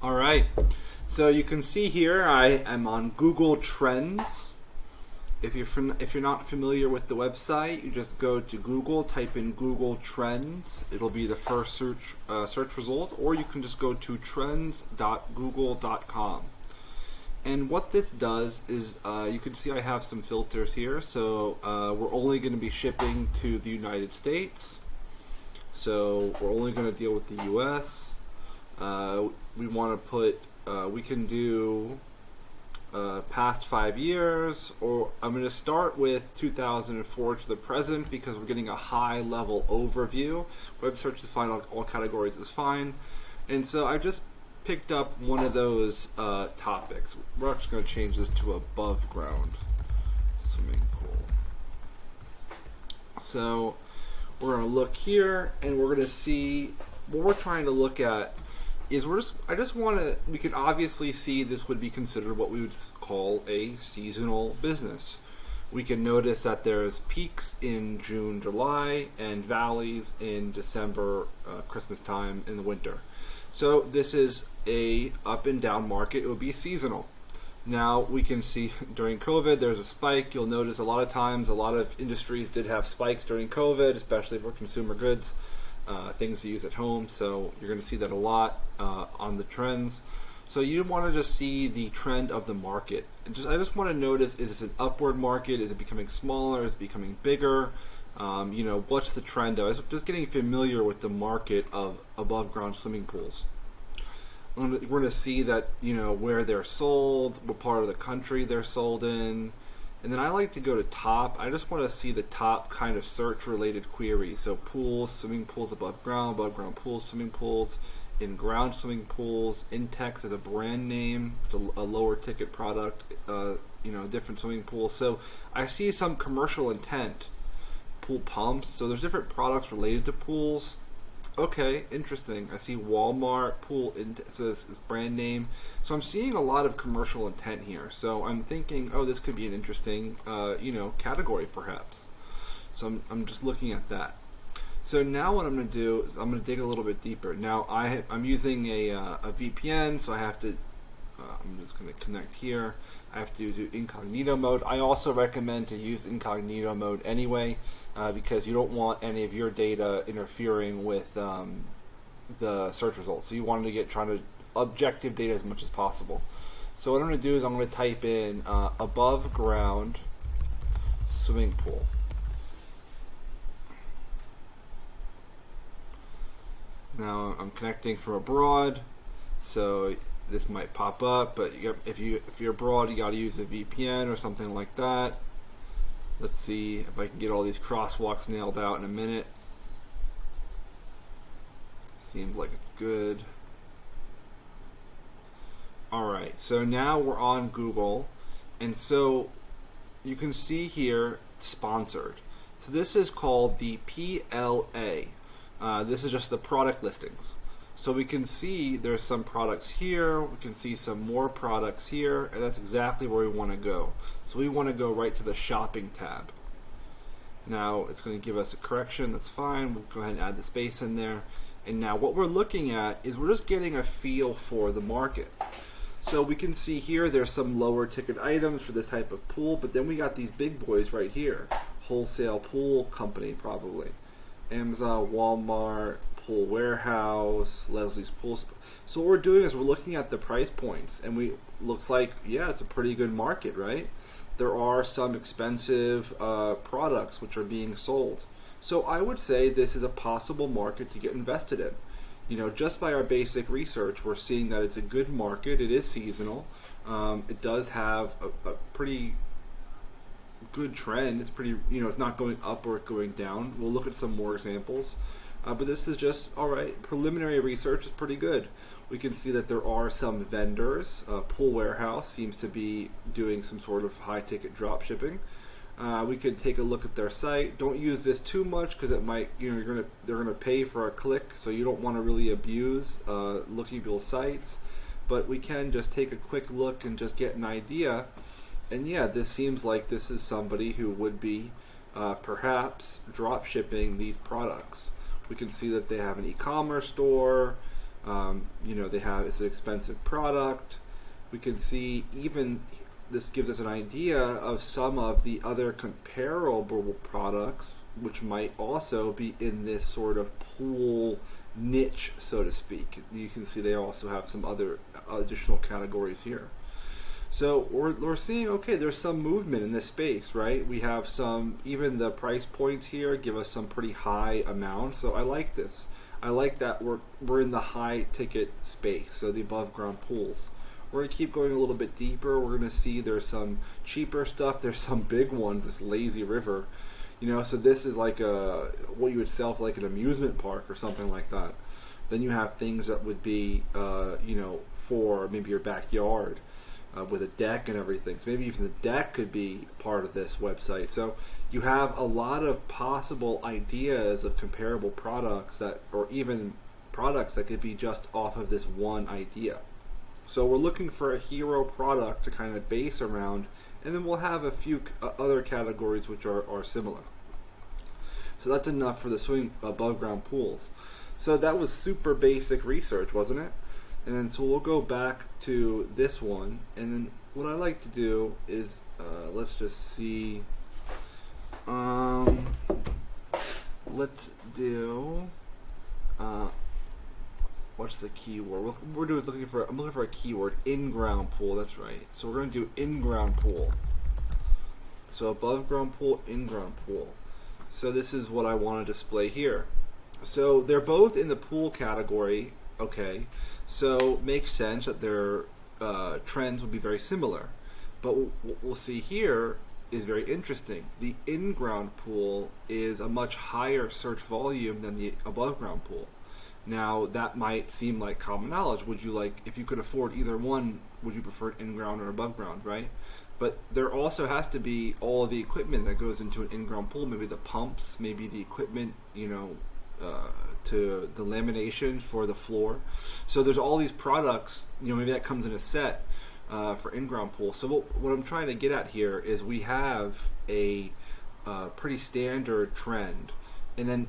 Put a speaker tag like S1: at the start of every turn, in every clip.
S1: All right, so you can see here I am on Google Trends. If you're not familiar with the website, you just go to Google, type in Google Trends. It'll be the first search result, or you can just go to trends.google.com. And what this does is, you can see I have some filters here. So we're only going to be shipping to the United States. So we're only going to deal with the U.S. We want to put, we can do past 5 years, or I'm going to start with 2004 to the present because we're getting a high level overview. Web search to find all categories is fine. And so I just picked up one of those topics. We're actually going to change this to above ground swimming pool. So we're going to look here and we're going to see what we're trying to look at is we can obviously see this would be considered what we would call a seasonal business. We can notice that there's peaks in June, July, and valleys in December, Christmas time in the winter. So this is a up and down market. It would be seasonal. Now we can see during COVID there's a spike. You'll notice a lot of times a lot of industries did have spikes during COVID, especially for consumer goods, things to use at home. So you're going to see that a lot on the trends. So you want to just see the trend of the market. I just want to notice, is this an upward market? Is it becoming smaller? Is it becoming bigger? What's the trend of? Just getting familiar with the market of above ground swimming pools. We're going to see that, where they're sold, what part of the country they're sold in. And then I like to go to top. I just want to see the top kind of search related queries. So pools, swimming pools above ground pools, swimming pools, in ground swimming pools, Intex as a brand name, a lower ticket product, different swimming pools. So I see some commercial intent. Pool pumps, so there's different products related to pools. Okay, interesting. I see Walmart pool, so this is brand name. So I'm seeing a lot of commercial intent here. So I'm thinking, this could be an interesting, category perhaps. So I'm just looking at that. So now what I'm going to do is I'm going to dig a little bit deeper. Now I'm using a VPN, so I have to. I'm just going to connect here. I have to do incognito mode. I also recommend to use incognito mode anyway, because you don't want any of your data interfering with the search results. So you want to trying to objective data as much as possible. So what I'm going to do is I'm going to type in above ground swimming pool. Now I'm connecting from abroad, so this might pop up, but if you're abroad, you got to use a VPN or something like that. Let's see if I can get all these crosswalks nailed out in a minute. Seems like it's good. Alright, so now we're on Google, and so you can see here sponsored. So this is called the PLA. This is just the product listings. So we can see there's some products here, we can see some more products here, and that's exactly where we want to go. So we want to go right to the shopping tab. Now it's going to give us a correction, that's fine. We'll go ahead and add the space in there. And now what we're looking at is we're just getting a feel for the market. So we can see here there's some lower ticket items for this type of pool, but then we got these big boys right here. Wholesale pool company probably. Amazon, Walmart, Pool Warehouse, Leslie's Pool. So what we're doing is we're looking at the price points, and looks like, it's a pretty good market, right? There are some expensive products which are being sold. So I would say this is a possible market to get invested in. Just by our basic research, we're seeing that it's a good market. It is seasonal. It does have a pretty good trend. It's pretty, it's not going up or going down. We'll look at some more examples. But this is just, alright, preliminary research is pretty good. We can see that there are some vendors. Pool Warehouse seems to be doing some sort of high-ticket drop shipping. We could take a look at their site. Don't use this too much because it might, they're gonna pay for a click, so you don't want to really abuse looking at people's sites. But we can just take a quick look and just get an idea. And this seems like this is somebody who would be perhaps drop shipping these products. We can see that they have an e-commerce store. They have, it's an expensive product. We can see even this gives us an idea of some of the other comparable products which might also be in this sort of pool niche, so to speak. You can see they also have some other additional categories here. So we're seeing, okay, there's some movement in this space, right? We have some, even the price points here give us some pretty high amounts. So I like this. I like that we're in the high ticket space, so the above ground pools. We're going to keep going a little bit deeper. We're going to see there's some cheaper stuff. There's some big ones, this lazy river. So this is like what you would sell for like an amusement park or something like that. Then you have things that would be, for maybe your backyard. With a deck and everything. So maybe even the deck could be part of this website. So you have a lot of possible ideas of comparable products or even products that could be just off of this one idea. So we're looking for a hero product to kind of base around, and then we'll have a few other categories which are similar. So that's enough for the swing above ground pools. So that was super basic research, wasn't it? And then so we'll go back to this one, and then what I like to do is let's just see. Let's do what's the keyword? I'm looking for a keyword, in-ground pool. That's right. So we're going to do in-ground pool. So above ground pool, in-ground pool. So this is what I want to display here. So they're both in the pool category. Okay. So makes sense that their trends will be very similar. But what we'll see here is very interesting. The in-ground pool is a much higher search volume than the above-ground pool. Now, that might seem like common knowledge. If you could afford either one, would you prefer in-ground or above-ground, right? But there also has to be all of the equipment that goes into an in-ground pool, maybe the pumps, maybe the equipment, to the lamination for the floor. So there's all these products, maybe that comes in a set for in-ground pool. So what I'm trying to get at here is we have a pretty standard trend. And then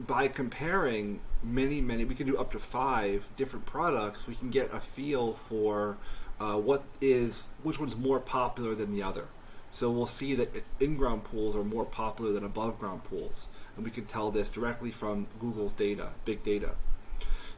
S1: by comparing many, we can do up to 5 different products, we can get a feel for which one's more popular than the other. So we'll see that in-ground pools are more popular than above-ground pools. And we can tell this directly from Google's data, big data.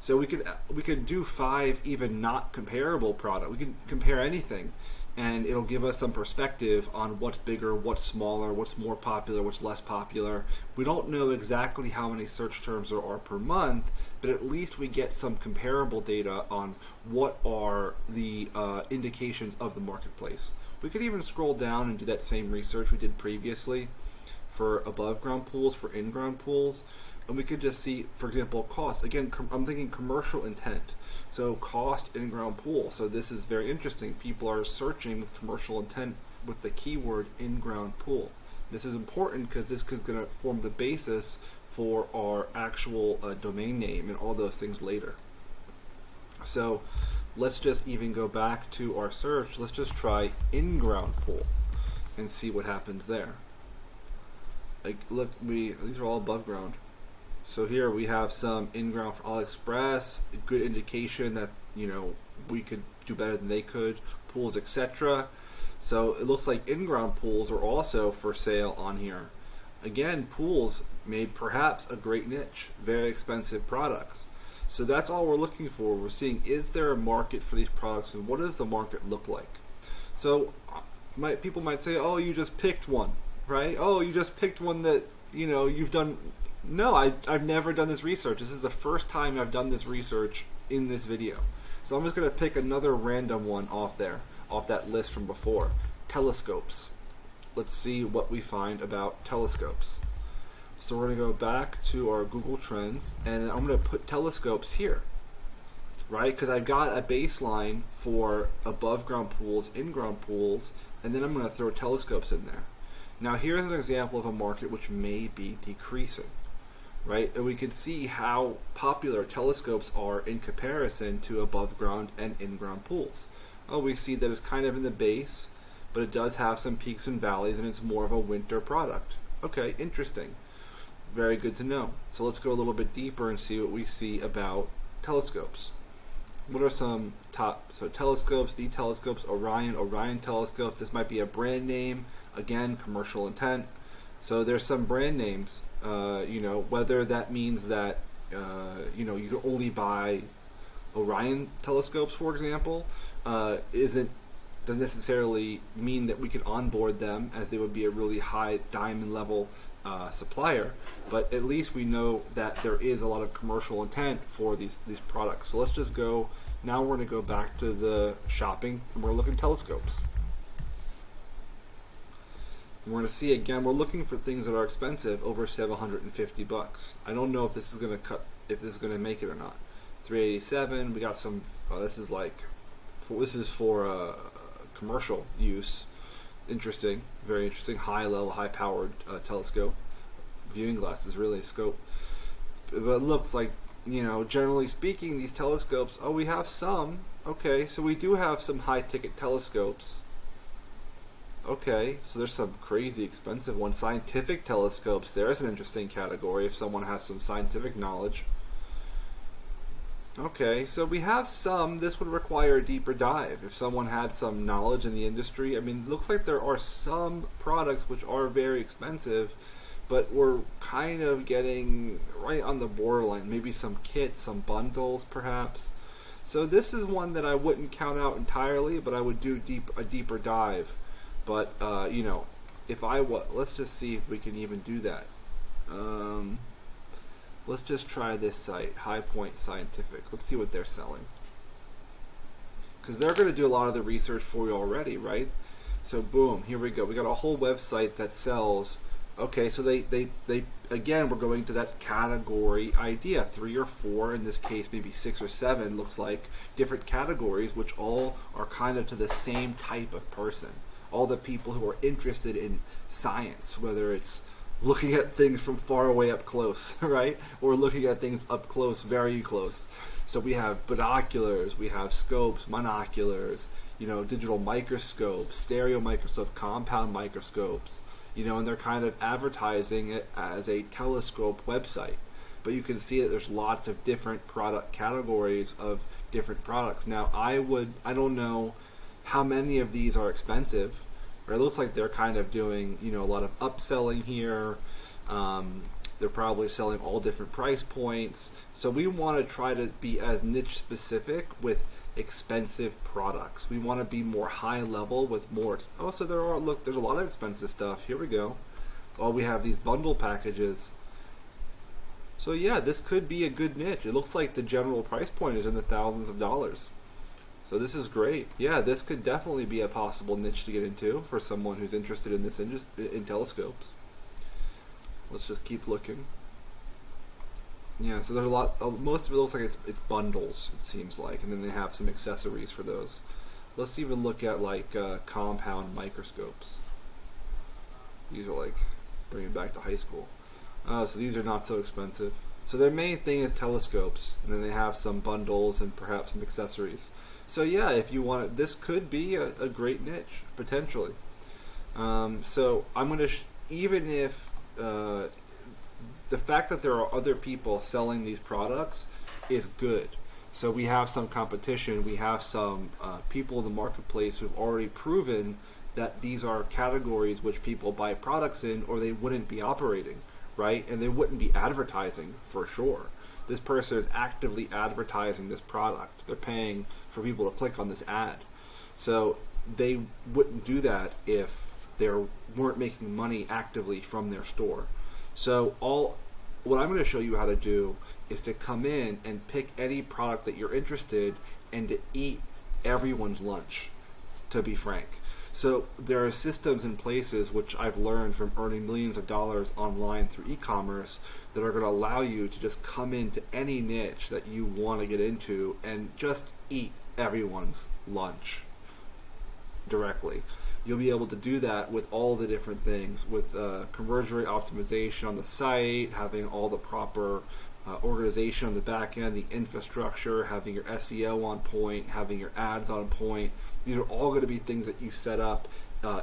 S1: So we could do 5 even not comparable products. We can compare anything, and it'll give us some perspective on what's bigger, what's smaller, what's more popular, what's less popular. We don't know exactly how many search terms there are per month, but at least we get some comparable data on what are the indications of the marketplace. We could even scroll down and do that same research we did previously for above ground pools, for in-ground pools, and we could just see, for example, cost. Again, I'm thinking commercial intent. So cost in-ground pool. So this is very interesting. People are searching with commercial intent with the keyword in-ground pool. This is important because this is going to form the basis for our actual domain name and all those things later. So let's just even go back to our search. Let's just try in-ground pool and see what happens there. Like, look, these are all above ground. So here we have some in-ground for AliExpress, a good indication that we could do better than they could, pools, etc. So it looks like in-ground pools are also for sale on here. Again, pools made perhaps a great niche, very expensive products. So that's all we're looking for. We're seeing, is there a market for these products, and what does the market look like? So people might say, oh, you just picked one, right? Oh, you just picked one that you've done. No, I've never done this research. This is the first time I've done this research in this video. So I'm just going to pick another random one off that list from before. Telescopes. Let's see what we find about telescopes. So we're going to go back to our Google Trends, and I'm going to put telescopes here, right? Because I've got a baseline for above ground pools, in-ground pools, and then I'm going to throw telescopes in there. Now here's an example of a market which may be decreasing, right? And we can see how popular telescopes are in comparison to above ground and in-ground pools. Oh, we see that it's kind of in the base, but it does have some peaks and valleys, and it's more of a winter product. Okay, interesting. Very good to know. So let's go a little bit deeper and see what we see about telescopes. What are some top? So telescopes, the telescopes, Orion telescopes. This might be a brand name. Again, commercial intent. So there's some brand names. Whether that means that you can only buy Orion telescopes, for example, doesn't necessarily mean that we could onboard them, as they would be a really high diamond level supplier. But at least we know that there is a lot of commercial intent for these products. So let's just go. Now we're going to go back to the shopping, and we're looking at telescopes. And we're going to see again. We're looking for things that are expensive, over $750. I don't know if this is going to make it or not. 387. We got some. This is for commercial use. Interesting, very interesting. High level, high powered telescope. Viewing glasses, really scope. But it looks like, generally speaking, these telescopes. Oh, we have some. Okay, so we do have some high ticket telescopes. Okay, so there's some crazy expensive ones. Scientific telescopes. There's an interesting category if someone has some scientific knowledge. Okay, so we have some. This would require a deeper dive if someone had some knowledge in the industry. I mean, it looks like there are some products which are very expensive, but we're kind of getting right on the borderline. Maybe some kits, some bundles, perhaps. So this is one that I wouldn't count out entirely, but I would do a deeper dive. But let's just see if we can even do that. Let's just try this site, High Point Scientific. Let's see what they're selling. Because they're going to do a lot of the research for you already, right? So boom, here we go. We got a whole website that sells. Okay, so they again, we're going to that category idea. 3 or 4, in this case maybe 6 or 7, looks like different categories, which all are kind of to the same type of person. All the people who are interested in science, whether it's looking at things from far away up close, right? Or looking at things up close, very close. So we have binoculars, we have scopes, monoculars, digital microscopes, stereo microscopes, compound microscopes, and they're kind of advertising it as a telescope website. But you can see that there's lots of different product categories of different products. Now, I don't know how many of these are expensive. Or it looks like they're kind of doing, a lot of upselling here. They're probably selling all different price points. So we want to try to be as niche specific with expensive products. We want to be more high level with more. So there's a lot of expensive stuff. Here we go. Oh, we have these bundle packages. So yeah, this could be a good niche. It looks like the general price point is in the thousands of dollars. So this is great. Yeah, this could definitely be a possible niche to get into for someone who's interested in this in telescopes. Let's just keep looking. Yeah, so there's a lot. Most of it looks like it's bundles, it seems like, and then they have some accessories for those. Let's even look at compound microscopes. These are bringing back to high school. So these are not so expensive. So their main thing is telescopes, and then they have some bundles and perhaps some accessories. So yeah, if you want it, this could be a great niche, potentially. So I'm going to, even if the fact that there are other people selling these products is good. So we have some competition, we have some people in the marketplace who've already proven that these are categories which people buy products in, or they wouldn't be operating, right? And they wouldn't be advertising for sure. This person is actively advertising this product. They're paying for people to click on this ad. So they wouldn't do that if they weren't making money actively from their store. So what I'm going to show you how to do is to come in and pick any product that you're interested in and to eat everyone's lunch, to be frank. So there are systems in places which I've learned from earning millions of dollars online through e-commerce that are going to allow you to just come into any niche that you want to get into and just eat everyone's lunch directly. You'll be able to do that with all the different things, with conversion rate optimization on the site, having all the proper organization on the back end, the infrastructure, having your SEO on point, having your ads on point. These are all going to be things that you set up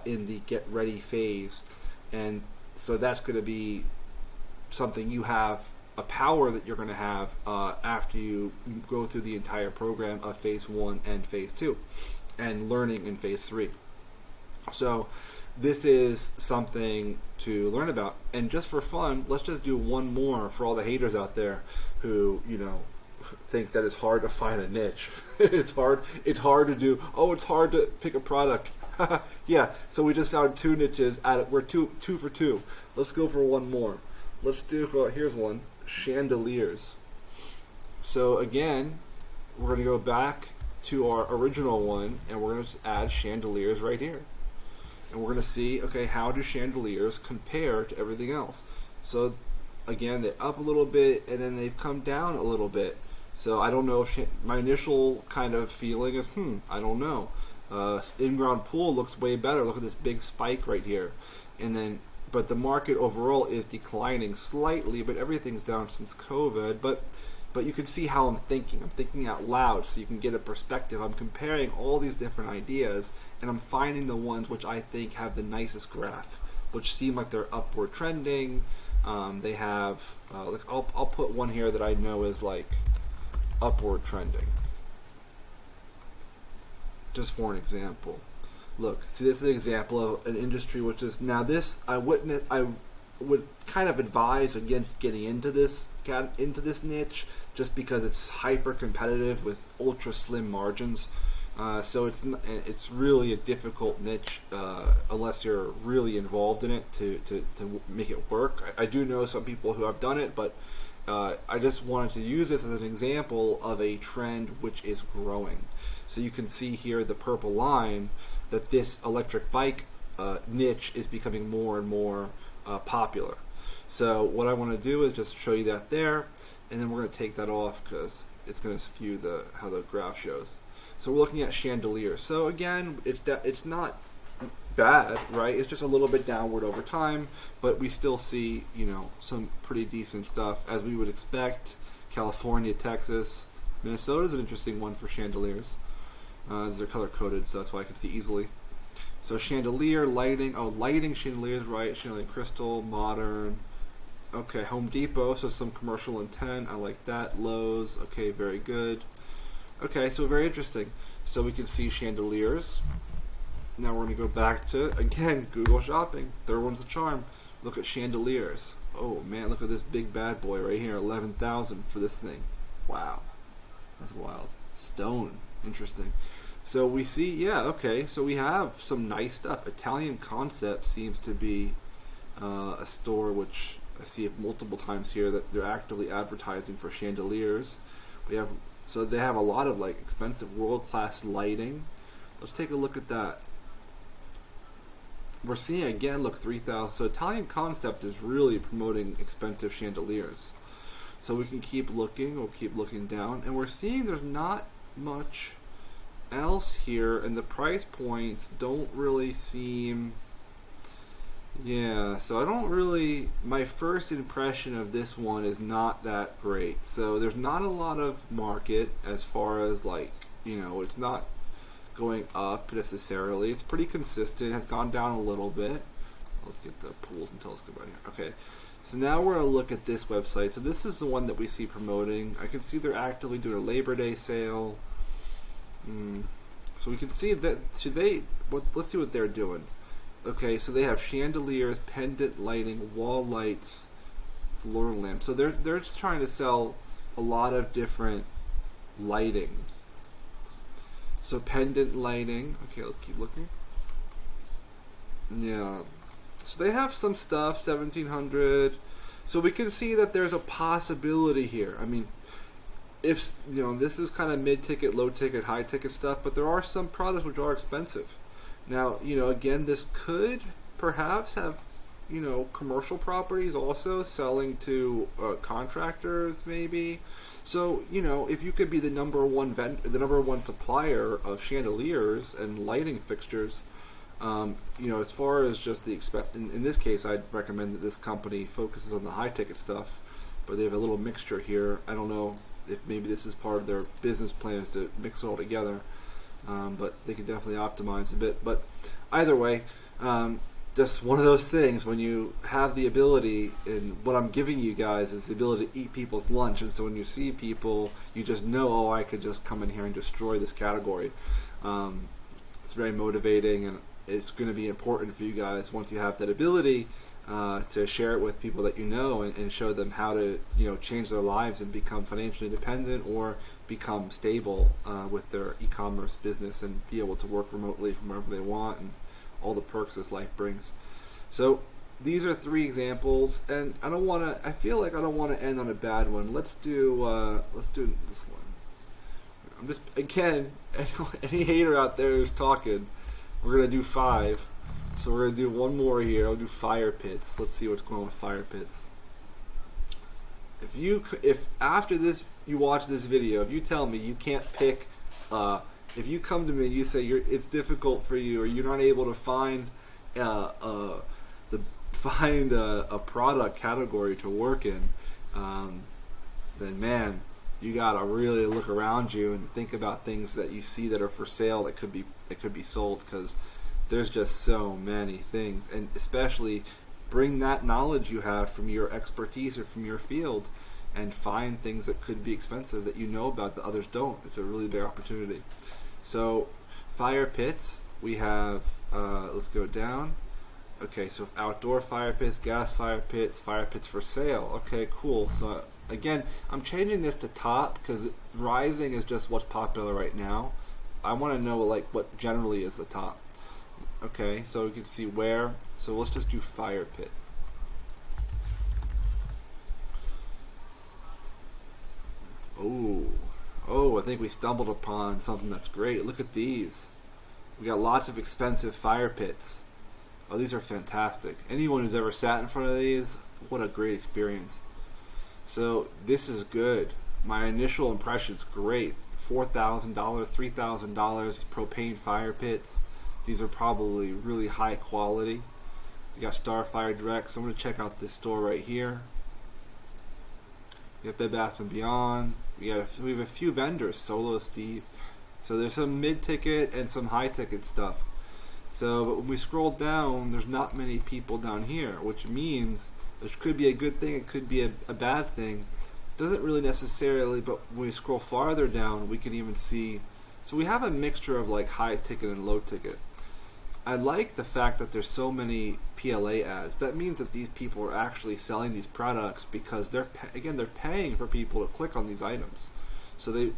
S1: in the get ready phase. And so that's going to be something you have a power that you're going to have after you go through the entire program of phase 1 and phase 2 and learning in phase 3. So this is something to learn about. And just for fun, let's just do one more for all the haters out there who, think that it's hard to find a niche. it's hard to do. Oh, it's hard to pick a product. Yeah, so we just found 2 niches. We're two for 2. Let's go for one more. Let's do, here's one, chandeliers. So again, we're going to go back to our original one, and we're going to add chandeliers right here. And we're going to see, okay, how do chandeliers compare to everything else? So again, they're up a little bit, and then they've come down a little bit. So I don't know if my initial kind of feeling is, I don't know. In-ground pool looks way better. Look at this big spike right here. But the market overall is declining slightly, but everything's down since COVID. But you can see how I'm thinking. I'm thinking out loud, so you can get a perspective. I'm comparing all these different ideas, and I'm finding the ones which I think have the nicest graph, which seem like they're upward trending. They have, I'll put one here that I know is like upward trending, just for an example. Look, see, this is an example of an industry which is, now this, I would kind of advise against getting into this niche, just because it's hyper competitive with ultra slim margins. So it's really a difficult niche unless you're really involved in it to make it work. I do know some people who have done it, but I just wanted to use this as an example of a trend which is growing. So you can see here the purple line that this electric bike niche is becoming more and more popular. So what I want to do is just show you that there, and then we're going to take that off because it's going to skew how the graph shows. So we're looking at chandeliers. So again, it's not bad, right? It's just a little bit downward over time, but we still see, some pretty decent stuff as we would expect. California, Texas, Minnesota is an interesting one for chandeliers. These are color coded, so that's why I can see easily. So chandelier, lighting, lighting chandeliers, right? Chandelier crystal, modern. Okay, Home Depot, so some commercial intent. I like that. Lowe's, okay, very good. Okay, so very interesting. So we can see chandeliers. Now we're going to go back to, again, Google Shopping. Third one's the charm. Look at chandeliers. Oh man, look at this big bad boy right here. 11,000 for this thing. Wow, that's wild. Stone, interesting. So we see, yeah, okay. So we have some nice stuff. Italian Concept seems to be a store which I see it multiple times here that they're actively advertising for chandeliers. So they have a lot of like expensive world-class lighting. Let's take a look at that. We're seeing again, look, 3,000. So Italian Concept is really promoting expensive chandeliers. So we can keep looking. We'll keep looking down, and we're seeing there's not much else here, and the price points don't really seem. Yeah, so I don't really. My first impression of this one is not that great. So there's not a lot of market as far as like, it's not going up necessarily. It's pretty consistent. It has gone down a little bit. Let's get the pools and telescope right here. Okay, so now we're going to look at this website. So this is the one that we see promoting. I can see they're actively doing a Labor Day sale. So we can see that let's see what they're doing. Okay, so they have chandeliers, pendant lighting, wall lights, floor lamps. So they're just trying to sell a lot of different lighting. So pendant lighting. Okay, let's keep looking. Yeah. So they have some stuff, 1,700. So we can see that there's a possibility here. I mean, if this is kind of mid-ticket, low-ticket, high-ticket stuff, but there are some products which are expensive. Now, again, this could perhaps have, commercial properties also selling to contractors, maybe. So, if you could be the number one supplier of chandeliers and lighting fixtures, as far as just the in this case, I'd recommend that this company focuses on the high-ticket stuff, but they have a little mixture here. I don't know if maybe this is part of their business plans to mix it all together. But they could definitely optimize a bit. But either way, just one of those things when you have the ability, and what I'm giving you guys is the ability to eat people's lunch. And so when you see people, you just know, oh, I could just come in here and destroy this category. It's very motivating, and it's going to be important for you guys once you have that ability to share it with people that you know, and show them how to change their lives and become financially independent or become stable with their e-commerce business and be able to work remotely from wherever they want, and all the perks this life brings. So these are 3 examples, and I feel like I don't want to end on a bad one. Let's do this one. I'm just, again, any hater out there who's talking, we're gonna do 5. So we're gonna do one more here. I'll do fire pits. Let's see what's going on with fire pits. If after this you watch this video, if you tell me you can't pick, if you come to me and you say it's difficult for you, or you're not able to find a product category to work in, then man, you gotta really look around you and think about things that you see that are for sale that could be sold, because there's just so many things. And especially bring that knowledge you have from your expertise or from your field and find things that could be expensive that you know about that others don't. It's a really big opportunity. So fire pits, we have, let's go down. Okay, so outdoor fire pits, gas fire pits for sale. Okay, cool. So again, I'm changing this to top because rising is just what's popular right now. I want to know what generally is the top. Okay, so we can see where. So let's just do fire pit. Oh, I think we stumbled upon something that's great. Look at these. We got lots of expensive fire pits. Oh, these are fantastic. Anyone who's ever sat in front of these, what a great experience. So this is good. My initial impression's great. $4,000, $3,000 propane fire pits. These are probably really high quality. We got Starfire Direct. So I'm going to check out this store right here. We got Bed Bath & Beyond. We have a few vendors, Solo Steve. So there's some mid-ticket and some high-ticket stuff. So, but when we scroll down, there's not many people down here, which means which could be a good thing, it could be a bad thing. Doesn't really necessarily, but when we scroll farther down, we can even see. So we have a mixture of high ticket and low ticket. I like the fact that there's so many PLA ads. That means that these people are actually selling these products because they're paying for people to click on these items. So they,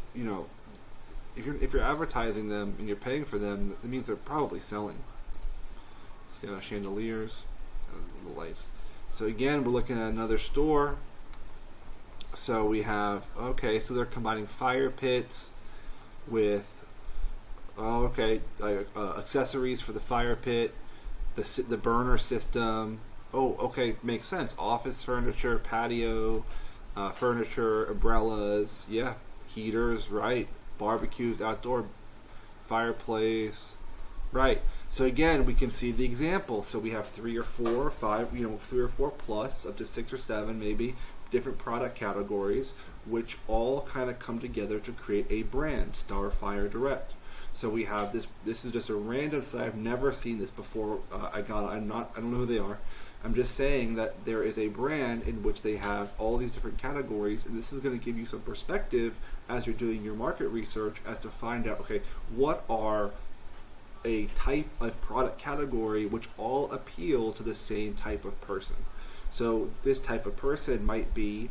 S1: if you're advertising them and you're paying for them, it means they're probably selling. Let's get our chandeliers, the lights. So again, we're looking at another store. So we have, so they're combining fire pits with, accessories for the fire pit, the burner system. Makes sense. Office furniture, patio furniture, umbrellas, heaters, right? Barbecues, outdoor fireplace, right? So again, we can see the example. So we have 3 or 4 or 5, 3 or 4 plus, up to 6 or 7 maybe, different product categories, which all kind of come together to create a brand, Starfire Direct. So we have this is just a random site. I've never seen this before. I don't know who they are. I'm just saying that there is a brand in which they have all these different categories, and this is going to give you some perspective as you're doing your market research as to find out, what are a type of product category which all appeal to the same type of person. So this type of person might be,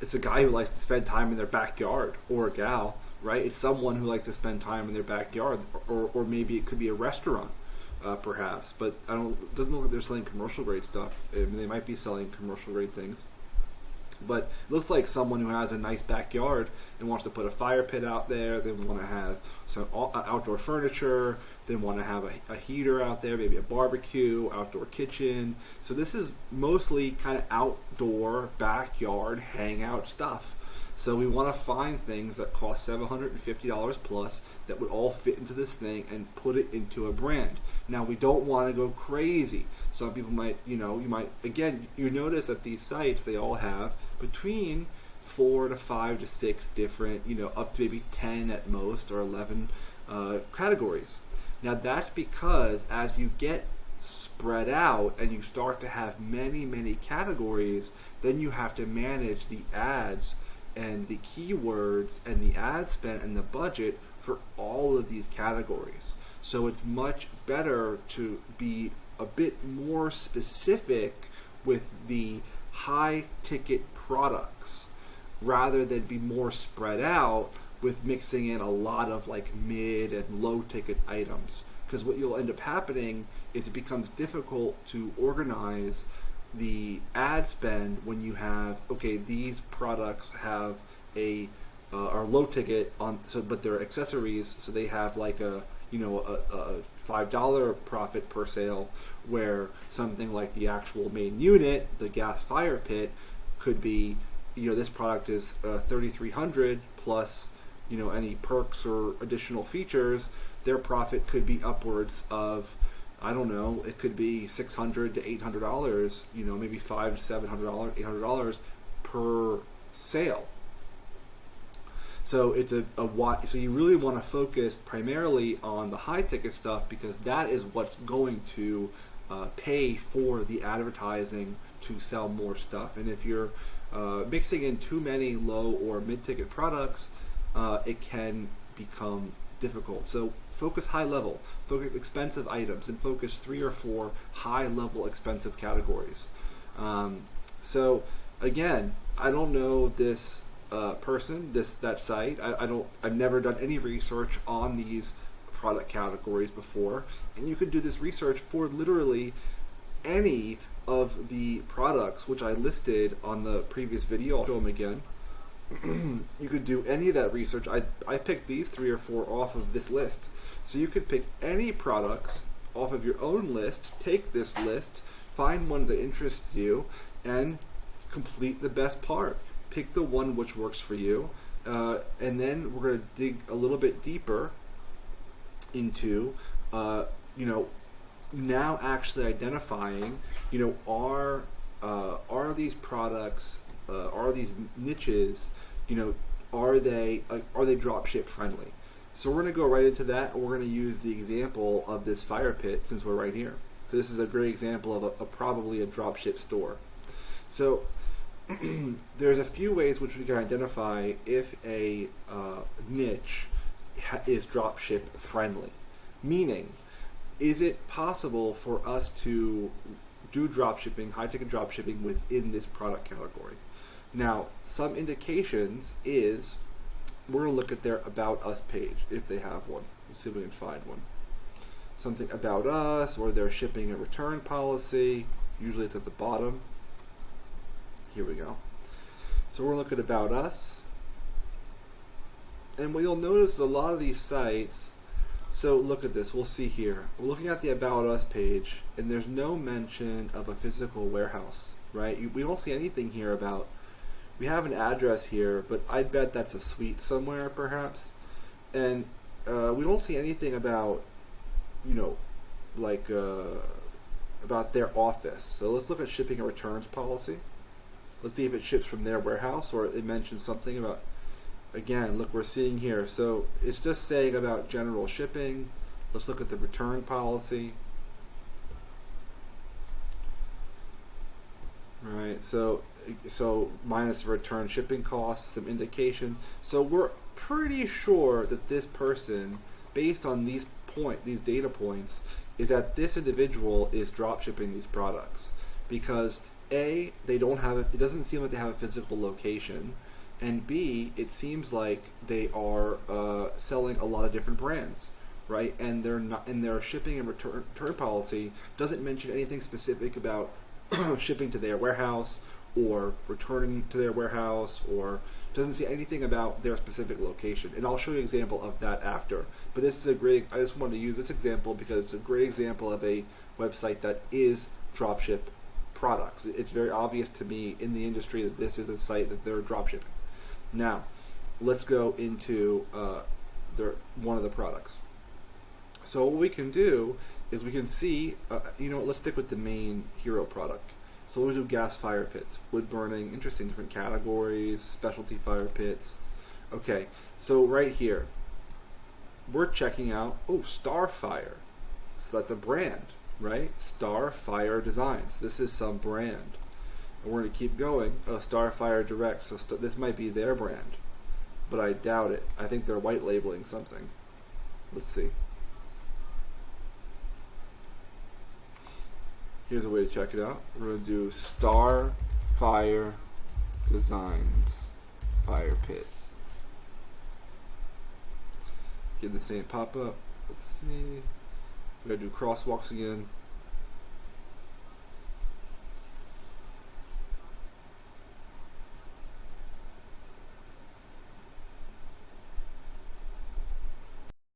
S1: it's a guy who likes to spend time in their backyard, or a gal, right? It's someone who likes to spend time in their backyard, or maybe it could be a restaurant, perhaps. But it doesn't look like they're selling commercial grade stuff. I mean, they might be selling commercial grade things. But it looks like someone who has a nice backyard and wants to put a fire pit out there. They want to have some outdoor furniture. They want to have a heater out there, maybe a barbecue, outdoor kitchen. So this is mostly kind of outdoor, backyard, hangout stuff. So we want to find things that cost $750 plus that would all fit into this thing and put it into a brand. Now, we don't want to go crazy. Some people might, you notice that these sites, they all have between 4 to 5 to 6 different, up to maybe 10 at most, or 11 categories. Now, that's because as you get spread out and you start to have many categories, then you have to manage the ads and the keywords and the ad spend and the budget for all of these categories. So it's much better to be a bit more specific with the high ticket products rather than be more spread out with mixing in a lot of like mid and low ticket items. Because what you'll end up happening is it becomes difficult to organize the ad spend when you have, okay, these products have are low ticket on, so but they're accessories, so they have like a $5 profit per sale, where something like the actual main unit, the gas fire pit, could be, this product is $3,300 plus any perks or additional features. Their profit could be upwards of, I don't know, it could be $600 to $800, maybe $500 to $700, $800 per sale. So it's so you really want to focus primarily on the high ticket stuff, because that is what's going to pay for the advertising to sell more stuff. And if you're mixing in too many low or mid ticket products, it can become difficult. So focus high level, focus expensive items, and focus 3 or 4 high level expensive categories. So again, I don't know this person, that site. I've never done any research on these product categories before, and you could do this research for literally any of the products which I listed on the previous video. I'll show them again. You could do any of that research. I picked these 3 or 4 off of this list, so you could pick any products off of your own list, take this list, find ones that interest you, and complete the best part. Pick the one which works for you, and then we're going to dig a little bit deeper into, now actually identifying, are these products, are these niches, are they dropship friendly? So we're going to go right into that, and we're going to use the example of this fire pit since we're right here. So this is a great example of probably a dropship store. So there's a few ways which we can identify if a niche is dropship friendly. Meaning, is it possible for us to do dropshipping, high ticket dropshipping within this product category? Now, some indications is we're going to look at their About Us page if they have one. Let's see if we can find one. Something About Us, or their shipping and return policy. Usually it's at the bottom. Here we go. So we're looking at About Us. And what you'll notice is a lot of these sites, so look at this, we'll see here. We're looking at the About Us page, and there's no mention of a physical warehouse, right? We don't see anything here about, we have an address here, but I bet that's a suite somewhere perhaps. And we don't see anything about, about their office. So let's look at shipping and returns policy. Let's see if it ships from their warehouse, or it mentions something about, again, look, we're seeing here. So it's just saying about general shipping. Let's look at the return policy. Right, so minus return shipping costs, some indication. So we're pretty sure that this person, based on these data points, is that this individual is drop shipping these products, because A, they don't have it doesn't seem like they have a physical location, and B, it seems like they are selling a lot of different brands, right? And they're not, and their shipping and return policy doesn't mention anything specific about shipping to their warehouse or returning to their warehouse, or doesn't see anything about their specific location. And I'll show you an example of that after. But this is I just wanted to use this example because it's a great example of a website that is dropship products. It's very obvious to me in the industry that this is a site that they're dropshipping. Now, let's go into one of the products. So what we can do is we can see, let's stick with the main hero product. So we'll do gas fire pits, wood burning, interesting different categories, specialty fire pits. Okay, so right here, we're checking out, Starfire. So that's a brand, right? Starfire Designs. This is some brand. And we're going to keep going. Oh, Starfire Direct. So this might be their brand. But I doubt it. I think they're white labeling something. Let's see. Here's a way to check it out. We're going to do Starfire Designs Fire Pit. Get the same pop-up. Let's see. We're going to do crosswalks again.